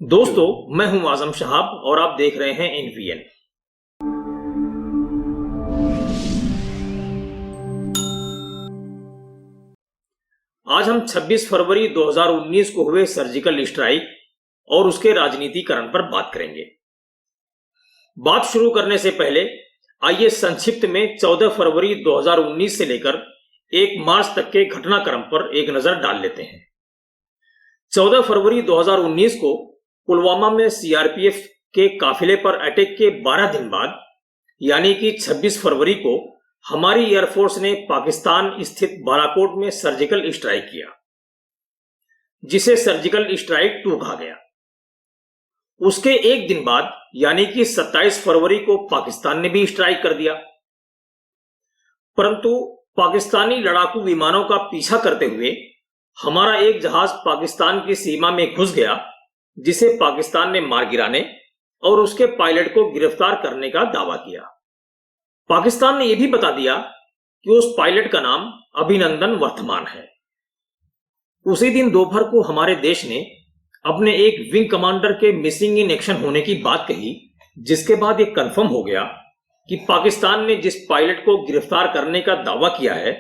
दोस्तों, मैं हूं आजम शहाब और आप देख रहे हैं एनवीएन। आज हम 26 फरवरी 2019 को हुए सर्जिकल स्ट्राइक और उसके राजनीतिकरण पर बात करेंगे। बात शुरू करने से पहले आइए संक्षिप्त में 14 फरवरी 2019 से लेकर 1 मार्च तक के घटनाक्रम पर एक नजर डाल लेते हैं। 14 फरवरी 2019 को पुलवामा में सीआरपीएफ के काफिले पर अटैक के 12 दिन बाद यानी कि 26 फरवरी को हमारी एयरफोर्स ने पाकिस्तान स्थित बालाकोट में सर्जिकल स्ट्राइक किया, जिसे सर्जिकल स्ट्राइक 2 कहा गया। उसके एक दिन बाद यानी कि 27 फरवरी को पाकिस्तान ने भी स्ट्राइक कर दिया, परंतु पाकिस्तानी लड़ाकू विमानों का पीछा करते हुए हमारा एक जहाज पाकिस्तान की सीमा में घुस गया, जिसे पाकिस्तान ने मार गिराने और उसके पायलट को गिरफ्तार करने का दावा किया। पाकिस्तान ने यह भी बता दिया कि उस पायलट का नाम अभिनंदन वर्तमान है। उसी दिन दोपहर को हमारे देश ने अपने एक विंग कमांडर के मिसिंग इन एक्शन होने की बात कही, जिसके बाद यह कंफर्म हो गया कि पाकिस्तान ने जिस पायलट को गिरफ्तार करने का दावा किया है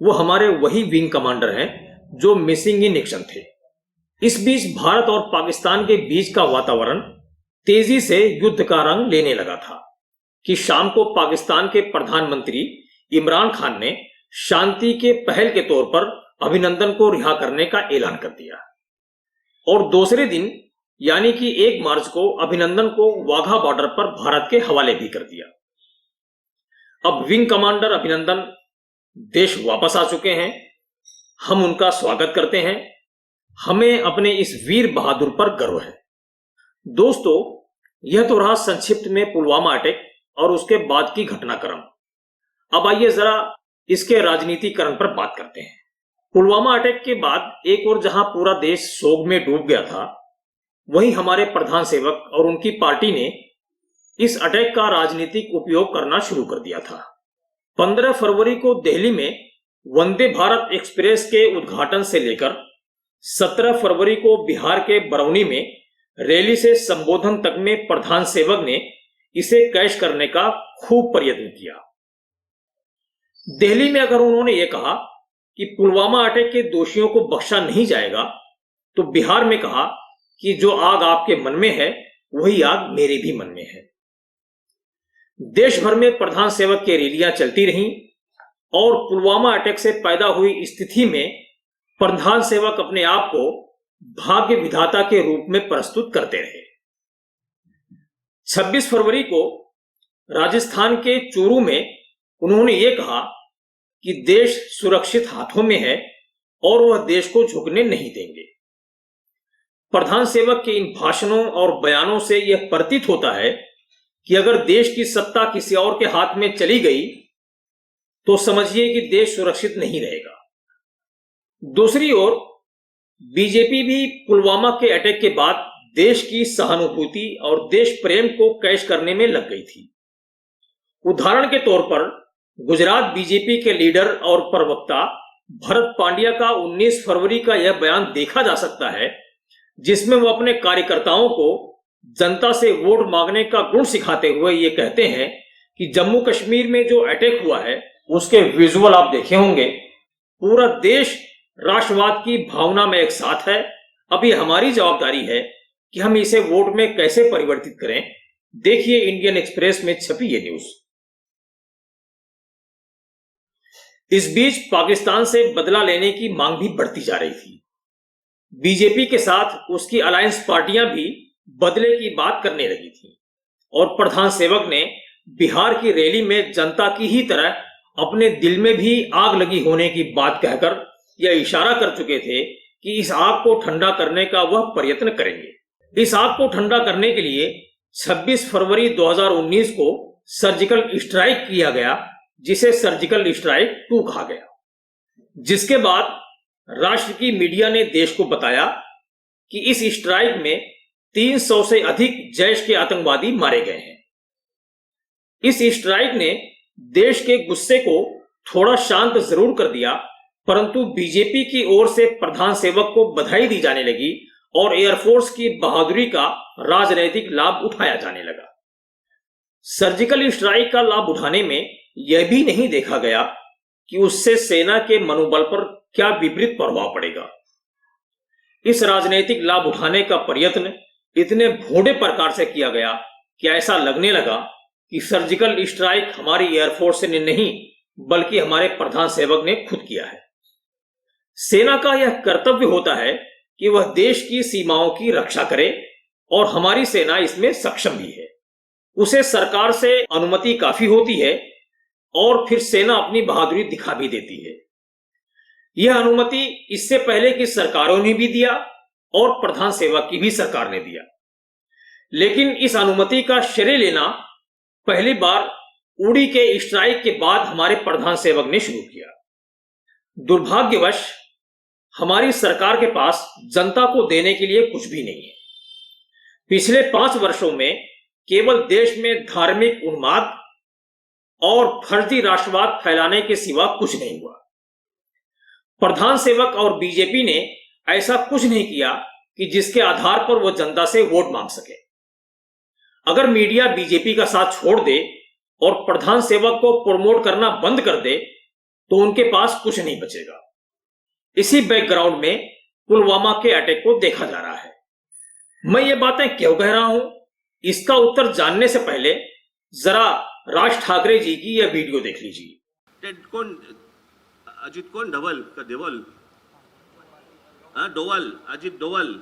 वो हमारे वही विंग कमांडर हैं जो मिसिंग इन एक्शन थे। इस बीच भारत और पाकिस्तान के बीच का वातावरण तेजी से युद्ध का रंग लेने लगा था कि शाम को पाकिस्तान के प्रधानमंत्री इमरान खान ने शांति के पहल के तौर पर अभिनंदन को रिहा करने का ऐलान कर दिया और दूसरे दिन यानी कि 1 मार्च को अभिनंदन को वाघा बॉर्डर पर भारत के हवाले भी कर दिया। अब विंग कमांडर अभिनंदन देश वापस आ चुके हैं। हम उनका स्वागत करते हैं। हमें अपने इस वीर बहादुर पर गर्व है। दोस्तों, यह तो रहा संक्षिप्त में पुलवामा अटैक और उसके बाद की घटनाक्रम। अब आइए जरा इसके राजनीतिकरण पर बात करते हैं। पुलवामा अटैक के बाद एक और जहां पूरा देश शोक में डूब गया था, वहीं हमारे प्रधान सेवक और उनकी पार्टी ने इस अटैक का राजनीतिक उपयोग करना शुरू कर दिया था। 15 फरवरी को दिल्ली में वंदे भारत एक्सप्रेस के उद्घाटन से लेकर 17 फरवरी को बिहार के बरौनी में रैली से संबोधन तक में प्रधान सेवक ने इसे कैश करने का खूब प्रयत्न किया। दिल्ली में अगर उन्होंने ये कहा कि पुलवामा अटैक के दोषियों को बख्शा नहीं जाएगा, तो बिहार में कहा कि जो आग आपके मन में है वही आग मेरे भी मन में है। देश भर में प्रधान सेवक की रैलियां चलती रहीं और पुलवामा अटैक से पैदा हुई स्थिति में प्रधान सेवक अपने आप को भाग्य विधाता के रूप में प्रस्तुत करते रहे। 26 फरवरी को राजस्थान के चूरू में उन्होंने ये कहा कि देश सुरक्षित हाथों में है और वह देश को झुकने नहीं देंगे। प्रधान सेवक के इन भाषणों और बयानों से यह प्रतीत होता है कि अगर देश की सत्ता किसी और के हाथ में चली गई तो समझिए कि देश सुरक्षित नहीं रहेगा। दूसरी ओर बीजेपी भी पुलवामा के अटैक के बाद देश की सहानुभूति और देश प्रेम को कैश करने में लग गई थी। उदाहरण के तौर पर गुजरात बीजेपी के लीडर और प्रवक्ता भरत पांड्या का 19 फरवरी का यह बयान देखा जा सकता है, जिसमें वो अपने कार्यकर्ताओं को जनता से वोट मांगने का गुण सिखाते हुए ये कहते हैं कि जम्मू कश्मीर में जो अटैक हुआ है उसके विजुअल आप देखे होंगे। पूरा देश राष्ट्रवाद की भावना में एक साथ है। अब ये हमारी जवाबदारी है कि हम इसे वोट में कैसे परिवर्तित करें। देखिए इंडियन एक्सप्रेस में छपी ये न्यूज। इस बीच पाकिस्तान से बदला लेने की मांग भी बढ़ती जा रही थी। बीजेपी के साथ उसकी अलायंस पार्टियां भी बदले की बात करने लगी थी और प्रधान सेवक ने बिहार की रैली में जनता की ही तरह अपने दिल में भी आग लगी होने की बात कहकर यह इशारा कर चुके थे कि इस आग को ठंडा करने का वह प्रयत्न करेंगे। इस आग को ठंडा करने के लिए 26 फरवरी 2019 को सर्जिकल स्ट्राइक किया गया, जिसे सर्जिकल स्ट्राइक 2 कहा गया। जिसके बाद राष्ट्र की मीडिया ने देश को बताया कि इस स्ट्राइक में 300 से अधिक जैश के आतंकवादी मारे गए हैं। इस स्ट्राइक ने देश के गुस्से को थोड़ा शांत जरूर कर दिया, परंतु बीजेपी की ओर से प्रधान सेवक को बधाई दी जाने लगी और एयरफोर्स की बहादुरी का राजनीतिक लाभ उठाया जाने लगा। सर्जिकल स्ट्राइक का लाभ उठाने में यह भी नहीं देखा गया कि उससे सेना के मनोबल पर क्या विपरीत प्रभाव पड़ेगा। इस राजनीतिक लाभ उठाने का प्रयत्न इतने भोंडे प्रकार से किया गया कि ऐसा लगने लगा कि सर्जिकल स्ट्राइक हमारी एयरफोर्स ने नहीं बल्कि हमारे प्रधान सेवक ने खुद किया है। सेना का यह कर्तव्य होता है कि वह देश की सीमाओं की रक्षा करे और हमारी सेना इसमें सक्षम भी है। उसे सरकार से अनुमति काफी होती है और फिर सेना अपनी बहादुरी दिखा भी देती है। यह अनुमति इससे पहले की सरकारों ने भी दिया और प्रधान सेवक की भी सरकार ने दिया, लेकिन इस अनुमति का श्रेय लेना पहली बार उड़ी के स्ट्राइक के बाद हमारे प्रधान सेवक ने शुरू किया। दुर्भाग्यवश हमारी सरकार के पास जनता को देने के लिए कुछ भी नहीं है। पिछले 5 वर्षों में केवल देश में धार्मिक उन्माद और फर्जी राष्ट्रवाद फैलाने के सिवा कुछ नहीं हुआ। प्रधान सेवक और बीजेपी ने ऐसा कुछ नहीं किया कि जिसके आधार पर वह जनता से वोट मांग सके। अगर मीडिया बीजेपी का साथ छोड़ दे और प्रधान सेवक को प्रमोट करना बंद कर दे तो उनके पास कुछ नहीं बचेगा। इसी बैकग्राउंड में पुलवामा के अटैक को देखा जा रहा है। मैं ये बातें क्यों कह रहा हूं, इसका उत्तर जानने से पहले जरा राज ठाकरे जी की यह वीडियो देख लीजिए। कौन अजित कोण ढवल का देवल डोवल अजित डोवल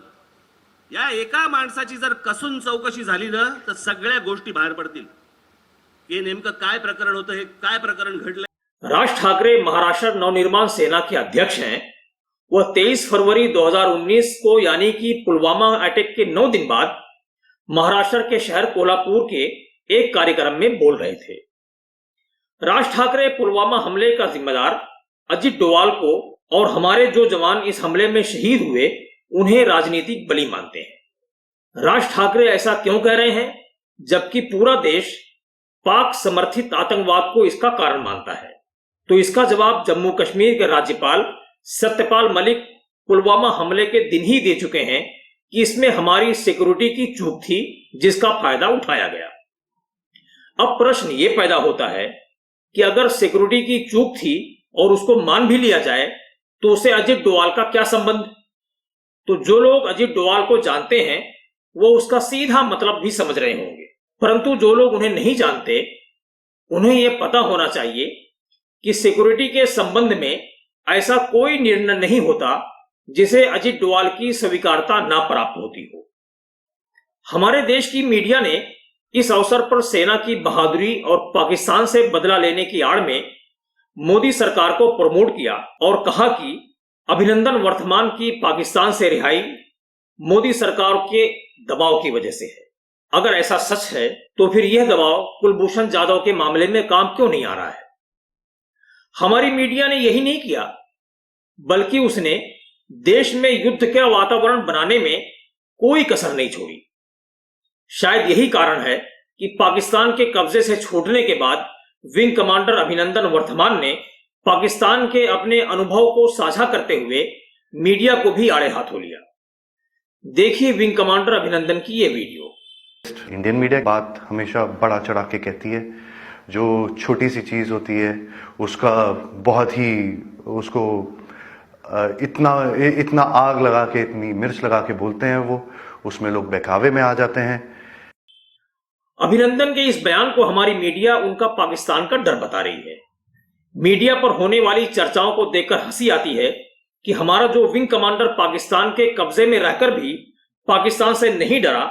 या एका माणसाची जर कसून चौकशी झाली ना तर सगळ्या गोष्टी बाहेर पडतील की नेमकं काय प्रकरण होतं, हे काय प्रकरण घडलं। राज ठाकरे महाराष्ट्र नवनिर्माण सेना के अध्यक्ष हैं। वह 23 फरवरी 2019 को यानी कि पुलवामा अटैक के 9 दिन बाद महाराष्ट्र के शहर कोल्हापुर के एक कार्यक्रम में बोल रहे थे। राज ठाकरे पुलवामा हमले का जिम्मेदार अजित डोवाल को और हमारे जो जवान इस हमले में शहीद हुए उन्हें राजनीतिक बलि मानते हैं। राज ठाकरे ऐसा क्यों कह रहे हैं जबकि पूरा देश पाक समर्थित आतंकवाद को इसका कारण मानता है? तो इसका जवाब जम्मू कश्मीर के राज्यपाल सत्यपाल मलिक पुलवामा हमले के दिन ही दे चुके हैं कि इसमें हमारी सिक्योरिटी की चूक थी जिसका फायदा उठाया गया। अब प्रश्न ये पैदा होता है कि अगर सिक्योरिटी की चूक थी और उसको मान भी लिया जाए तो उसे अजित डोवाल का क्या संबंध? तो जो लोग अजित डोवाल को जानते हैं वो उसका सीधा मतलब भी समझ रहे होंगे, परंतु जो लोग उन्हें नहीं जानते उन्हें यह पता होना चाहिए कि सिक्योरिटी के संबंध में ऐसा कोई निर्णय नहीं होता जिसे अजित डोवाल की स्वीकारता ना प्राप्त होती हो। हमारे देश की मीडिया ने इस अवसर पर सेना की बहादुरी और पाकिस्तान से बदला लेने की आड़ में मोदी सरकार को प्रमोट किया और कहा कि अभिनंदन वर्तमान की पाकिस्तान से रिहाई मोदी सरकार के दबाव की वजह से है। अगर ऐसा सच है तो फिर यह दबाव कुलभूषण जाधव के मामले में काम क्यों नहीं आ रहा है? हमारी मीडिया ने यही नहीं किया बल्कि उसने देश में युद्ध का वातावरण बनाने में कोई कसर नहीं छोड़ी। शायद यही कारण है कि पाकिस्तान के कब्जे से छूटने के बाद विंग कमांडर अभिनंदन वर्तमान ने पाकिस्तान के अपने अनुभव को साझा करते हुए मीडिया को भी आड़े हाथों लिया। देखिए विंग कमांडर अभिनंदन की ये वीडियो। इंडियन मीडिया बात हमेशा बड़ा चढ़ा के कहती है, जो छोटी सी चीज होती है उसका बहुत ही उसको इतना आग लगा के इतनी मिर्च लगा के बोलते हैं, वो उसमें लोग बहकावे में आ जाते हैं। अभिनंदन के इस बयान को हमारी मीडिया उनका पाकिस्तान का डर बता रही है। मीडिया पर होने वाली चर्चाओं को देखकर हंसी आती है कि हमारा जो विंग कमांडर पाकिस्तान के कब्जे में रहकर भी पाकिस्तान से नहीं डरा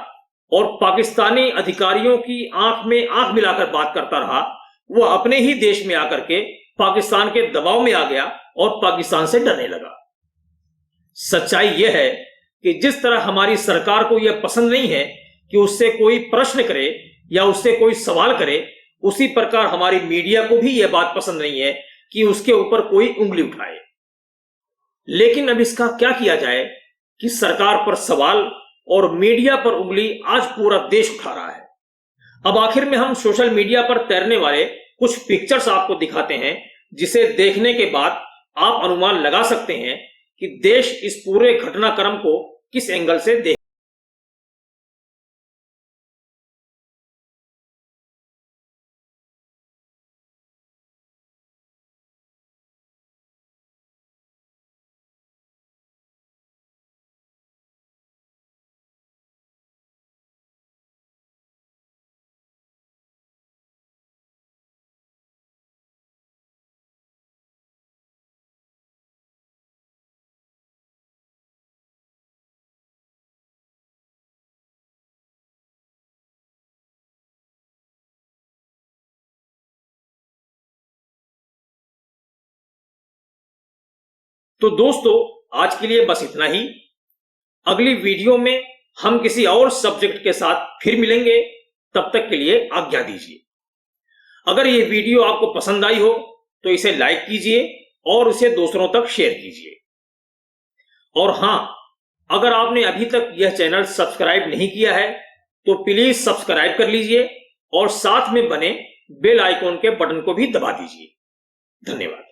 और पाकिस्तानी अधिकारियों की आंख में आंख मिलाकर बात करता रहा, वह अपने ही देश में आकर के पाकिस्तान के दबाव में आ गया और पाकिस्तान से डरने लगा। सच्चाई यह है कि जिस तरह हमारी सरकार को यह पसंद नहीं है कि उससे कोई प्रश्न करे या उससे कोई सवाल करे, उसी प्रकार हमारी मीडिया को भी यह बात पसंद नहीं है कि उसके ऊपर कोई उंगली उठाए। लेकिन अब इसका क्या किया जाए कि सरकार पर सवाल और मीडिया पर उंगली आज पूरा देश उठा रहा है। अब आखिर में हम सोशल मीडिया पर तैरने वाले कुछ पिक्चर्स आपको दिखाते हैं, जिसे देखने के बाद आप अनुमान लगा सकते हैं कि देश इस पूरे घटनाक्रम को किस एंगल से देख। तो दोस्तों, आज के लिए बस इतना ही। अगली वीडियो में हम किसी और सब्जेक्ट के साथ फिर मिलेंगे। तब तक के लिए आज्ञा दीजिए। अगर ये वीडियो आपको पसंद आई हो तो इसे लाइक कीजिए और उसे दूसरों तक शेयर कीजिए। और हां, अगर आपने अभी तक यह चैनल सब्सक्राइब नहीं किया है तो प्लीज सब्सक्राइब कर लीजिए और साथ में बने बेल आइकॉन के बटन को भी दबा दीजिए। धन्यवाद।